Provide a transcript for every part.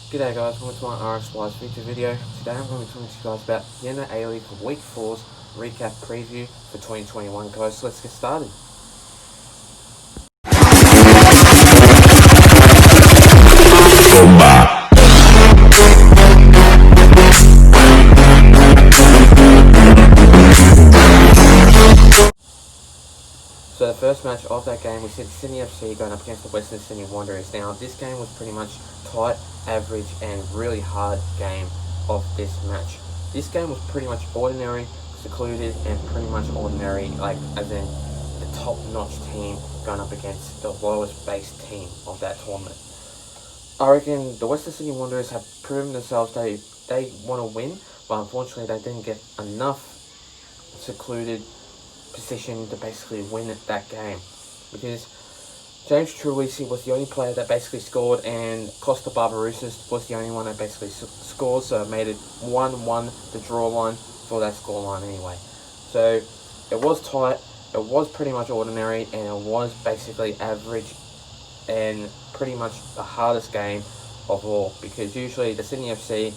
G'day guys, welcome to my RF Splice feature video. Today I'm going to be talking to you guys about Hyundai Aleague for Week 4's recap preview for 2021 guys, so let's get started. So the first match of that game, we see Sydney FC going up against the Western Sydney Wanderers. Now this game was pretty much tight, average and really hard game of this match. This game was pretty much ordinary, secluded and pretty much ordinary, like as in the top-notch team going up against the lowest base team of that tournament. I reckon the Western Sydney Wanderers have proven themselves they want to win, but unfortunately they didn't get enough secluded position to basically win that game, because James Truisi was the only player that basically scored and Costa Barbarouses was the only one that basically scored, so it made it 1-1 the draw line for that score line anyway. So it was tight, it was pretty much ordinary, and it was basically average and pretty much the hardest game of all, because usually the Sydney FC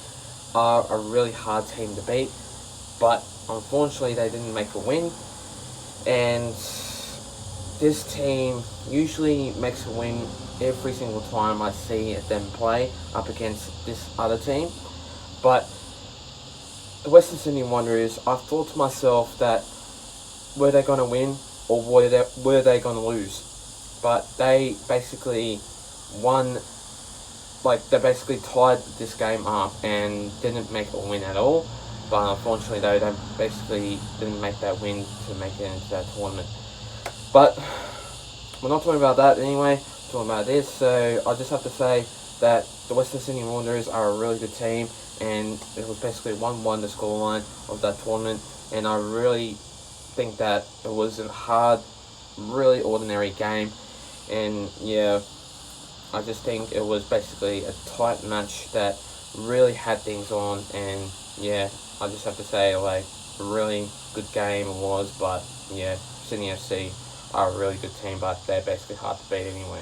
are a really hard team to beat, but unfortunately they didn't make a win. And this team usually makes a win every single time I see them play up against this other team. But the Western Sydney Wanderers, I thought to myself that were they going to win or were they going to lose? But they basically won, like they basically tied this game up and didn't make a win at all. But unfortunately though, they basically didn't make that win to make it into that tournament. But we're not talking about that anyway, we're talking about this. So I just have to say that the Western Sydney Wanderers are a really good team, and it was basically 1-1 the scoreline of that tournament. And I really think that it was a hard, really ordinary game. And yeah, I just think it was basically a tight match that really had things on, and yeah, I just have to say, like, a really good game it was. But yeah, Sydney FC are a really good team, but they're basically hard to beat anyway.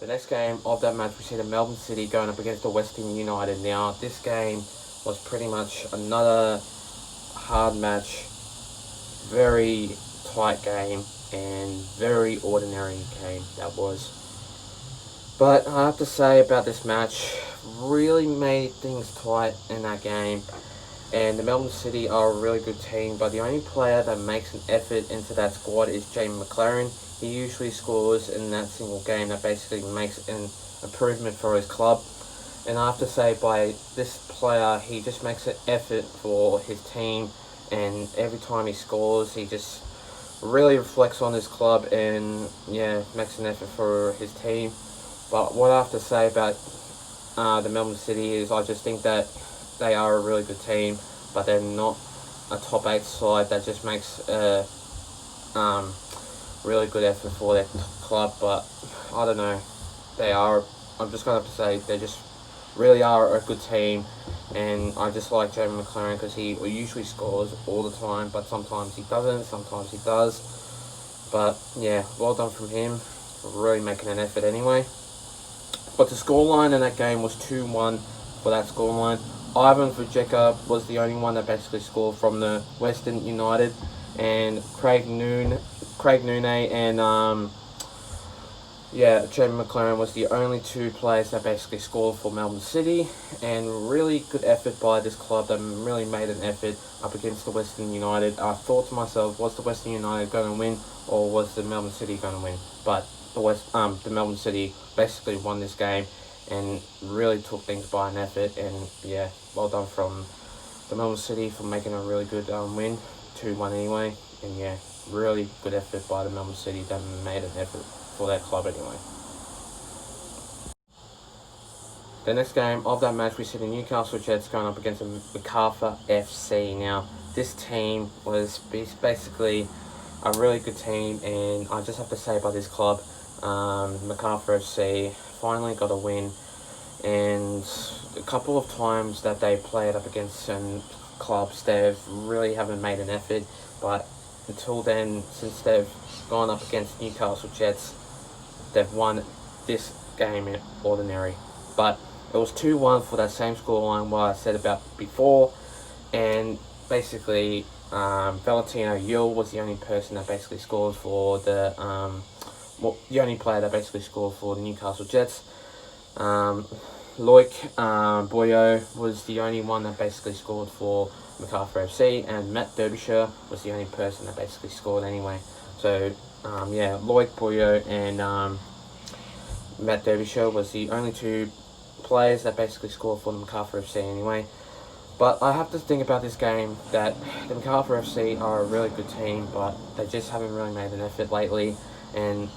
The next game of that match, we see the Melbourne City going up against the Western United. Now, this game was pretty much another hard match, very tight game, and very ordinary game that was. But I have to say about this match, really made things tight in that game. And the Melbourne City are a really good team, but the only player that makes an effort into that squad is Jamie McLaren. He usually scores in that single game that basically makes an improvement for his club. And I have to say, by this player, he just makes an effort for his team, and every time he scores, he just really reflects on his club and yeah, makes an effort for his team. But what I have to say about the Melbourne City is I just think that they are a really good team, but they're not a top 8 side that just makes a really good effort for their club. But I don't know, I'm just going to have to say they just really are a good team. And I just like Jamie McLaren because he usually scores all the time, but sometimes he doesn't, sometimes he does. But yeah, well done from him for really making an effort anyway. But the scoreline in that game was 2-1 for that scoreline. Ivan Vujeka was the only one that basically scored from the Western United, and Craig Noone and Jamie McLaren was the only two players that basically scored for Melbourne City. And really good effort by this club that really made an effort up against the Western United. I thought to myself, was the Western United going to win or was the Melbourne City going to win? But the Melbourne City basically won this game and really took things by an effort. And yeah, well done from the Melbourne City for making a really good win, 2-1 anyway. And yeah, really good effort by the Melbourne City that made an effort for their club anyway. The next game of that match, we see the Newcastle Jets going up against the Macarthur FC. Now, this team was basically a really good team, and I just have to say about this club, Macarthur FC finally got a win. And a couple of times that they played up against certain clubs, they really haven't made an effort. But until then, since they've gone up against Newcastle Jets, they've won this game ordinary. But it was 2-1 for that same scoreline what I said about before. And basically, Valentino Yule was the only person that basically scored for the the only player that basically scored for the Newcastle Jets. Loic Boyo was the only one that basically scored for Macarthur FC, and Matt Derbyshire was the only person that basically scored anyway. So yeah, Loic Boyo and Matt Derbyshire was the only two players that basically scored for the Macarthur FC anyway. But I have to think about this game that the Macarthur FC are a really good team, but they just haven't really made an effort lately. And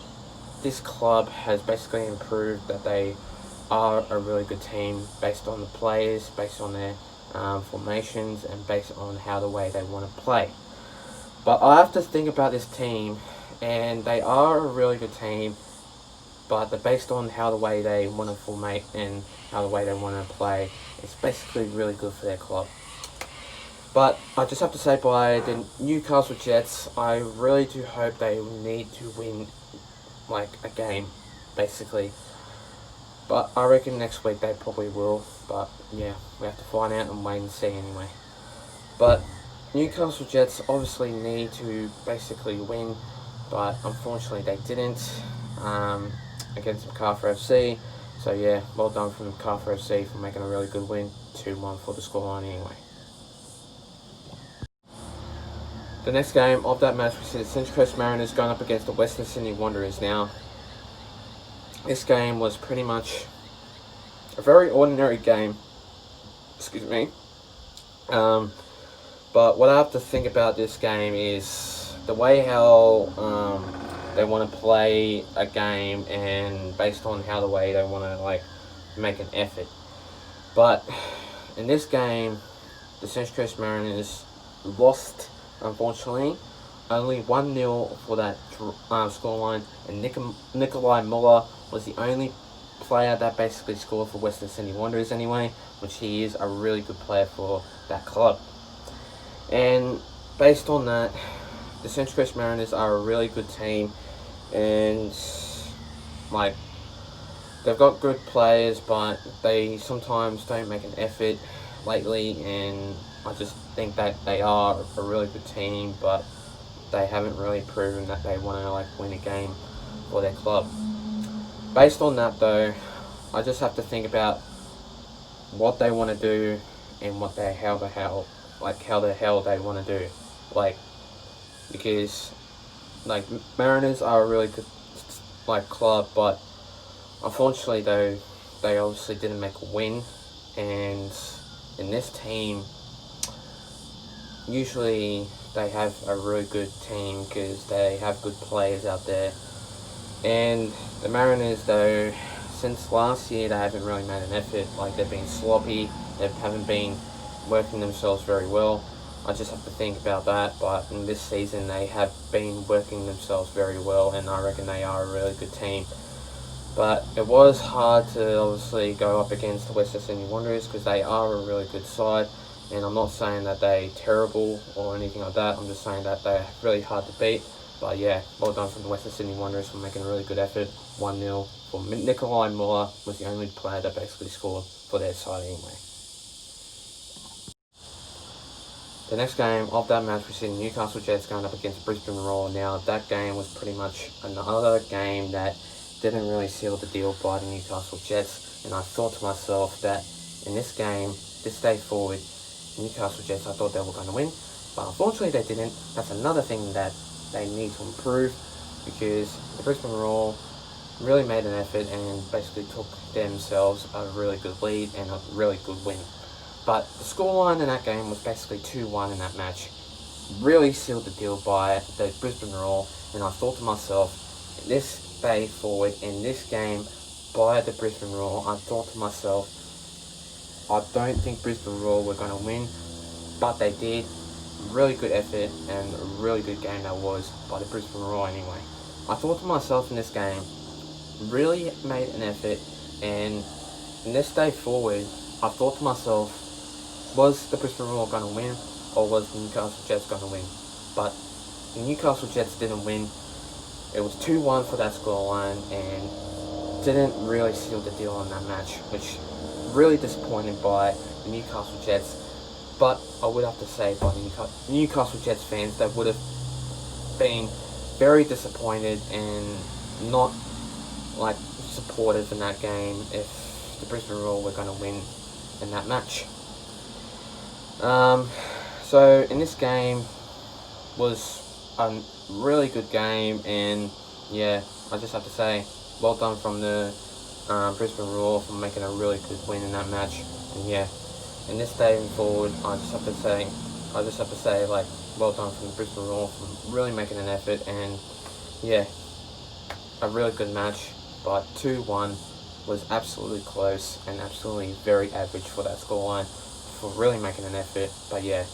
this club has basically improved that they are a really good team based on the players, based on their formations, and based on how the way they want to play. But I have to think about this team, and they are a really good team, but they're based on how the way they want to formate and how the way they want to play. It's basically really good for their club. But I just have to say, by the Newcastle Jets, I really do hope they need to win like a game, basically. But I reckon next week they probably will. But yeah, we have to find out and wait and see anyway. But Newcastle Jets obviously need to basically win, but unfortunately they didn't against Macarthur FC. So yeah, well done from Macarthur FC for making a really good win, 2-1 for the scoreline anyway. The next game of that match, we see the Central Coast Mariners going up against the Western Sydney Wanderers. Now, this game was pretty much a very ordinary game. Excuse me. But what I have to think about this game is the way how they want to play a game, and based on how the way they want to like make an effort. But in this game, the Central Coast Mariners lost, unfortunately, only 1-0 for that scoreline, and Nikolai Muller was the only player that basically scored for Western Sydney Wanderers anyway, which he is a really good player for that club. And based on that, the Central Coast Mariners are a really good team, and like they've got good players, but they sometimes don't make an effort lately, and I just think that they are a really good team, but they haven't really proven that they want to like win a game for their club. Based on that though, I just have to think about what they want to do and what they how the hell they want to do, like, because like Mariners are a really good like club, but unfortunately though they obviously didn't make a win. And in this team, usually they have a really good team because they have good players out there. And the Mariners though, since last year, they haven't really made an effort. Like, they've been sloppy, they haven't been working themselves very well. I just have to think about that, but in this season they have been working themselves very well, and I reckon they are a really good team. But it was hard to obviously go up against the Western Sydney Wanderers because they are a really good side, and I'm not saying that they're terrible or anything like that. I'm just saying that they're really hard to beat. But yeah, well done from the Western Sydney Wanderers for making a really good effort. 1-0 for Nikolai Muller was the only player that basically scored for their side anyway. The next game of that match, we see the Newcastle Jets going up against Brisbane Roar. Now, that game was pretty much another game that didn't really seal the deal by the Newcastle Jets. And I thought to myself that in this game, this day forward, Newcastle Jets, I thought they were going to win. But unfortunately they didn't. That's another thing that they need to improve, because the Brisbane Roar really made an effort and basically took themselves a really good lead and a really good win. But the scoreline in that game was basically 2-1 in that match. Really sealed the deal by the Brisbane Roar, and I thought to myself, this day forward in this game by the Brisbane Roar, I thought to myself, I don't think Brisbane Roar were going to win, but they did. Really good effort and a really good game that was by the Brisbane Roar anyway. I thought to myself in this game, really made an effort, and in this day forward, I thought to myself, was the Brisbane Roar going to win, or was the Newcastle Jets going to win? But the Newcastle Jets didn't win. It was 2-1 for that scoreline, and didn't really seal the deal on that match, which really disappointed by the Newcastle Jets. But I would have to say, by the Newcastle Jets fans, they would have been very disappointed and not like supportive in that game if the Brisbane Roar were going to win in that match. So in this game was a really good game, and yeah, I just have to say, well done from the Brisbane Roar for making a really good win in that match. And yeah, in this day and forward, I just have to say, like, well done from the Brisbane Roar for really making an effort, and yeah, a really good match. But 2-1 was absolutely close and absolutely very average for that scoreline, for really making an effort. But yeah,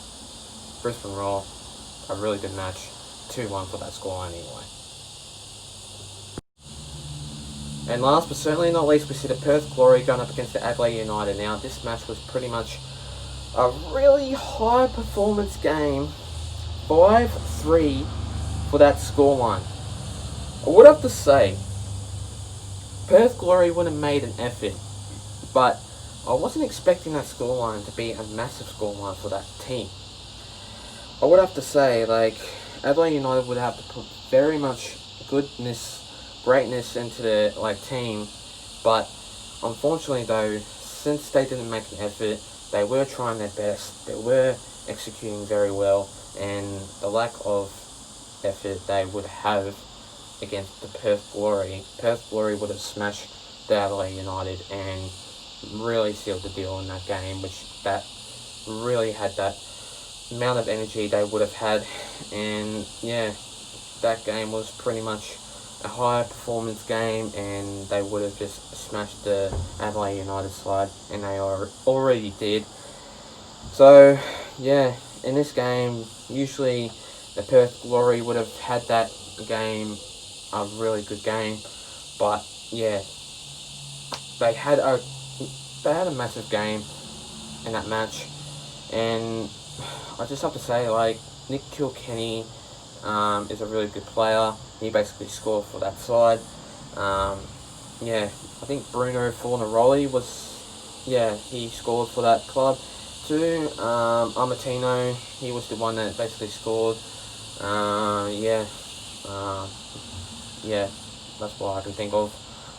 Brisbane Roar, a really good match. 2-1 for that scoreline anyway. And last but certainly not least, we see the Perth Glory going up against the Adelaide United. Now, this match was pretty much a really high performance game. 5-3 for that scoreline. I would have to say, Perth Glory would have made an effort, but I wasn't expecting that scoreline to be a massive scoreline for that team. I would have to say, like, Adelaide United would have to put very much greatness into their team, but unfortunately though, since they didn't make an effort, they were trying their best, they were executing very well, and the lack of effort they would have against the Perth Glory would have smashed the Adelaide United and really sealed the deal in that game, which that really had that amount of energy they would have had. And yeah, that game was pretty much a high performance game, and they would have just smashed the Adelaide United side, and they already did. So yeah, in this game, usually the Perth Glory would have had that game a really good game, but yeah, they had a massive game in that match. And I just have to say, like, Nick Kilkenny is a really good player. He basically scored for that side. Yeah, I think Bruno Fornaroli he scored for that club too. Armatino, he was the one that basically scored. Yeah, that's what I can think of,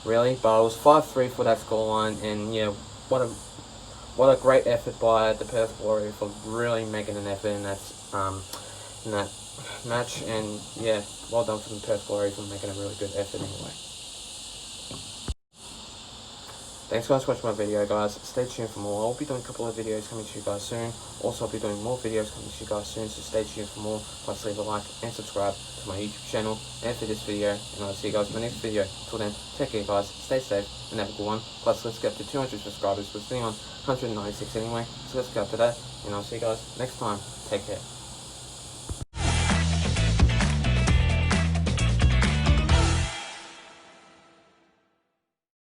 really. But it was 5-3 for that scoreline, and yeah, what a great effort by the Perth Glory for really making an effort in that match. And yeah, well done for the Perth Glory for making a really good effort anyway. Thanks guys for watching my video, guys. Stay tuned for more. I'll be doing a couple of videos coming to you guys soon. Also, I'll be doing more videos coming to you guys soon, so stay tuned for more. Please leave a like and subscribe to my YouTube channel and for this video, and I'll see you guys in my next video. Till then, take care guys, stay safe, and have a good one. Plus, let's get up to 200 subscribers. We're sitting on 196 anyway, so let's get up to that, and I'll see you guys next time. Take care.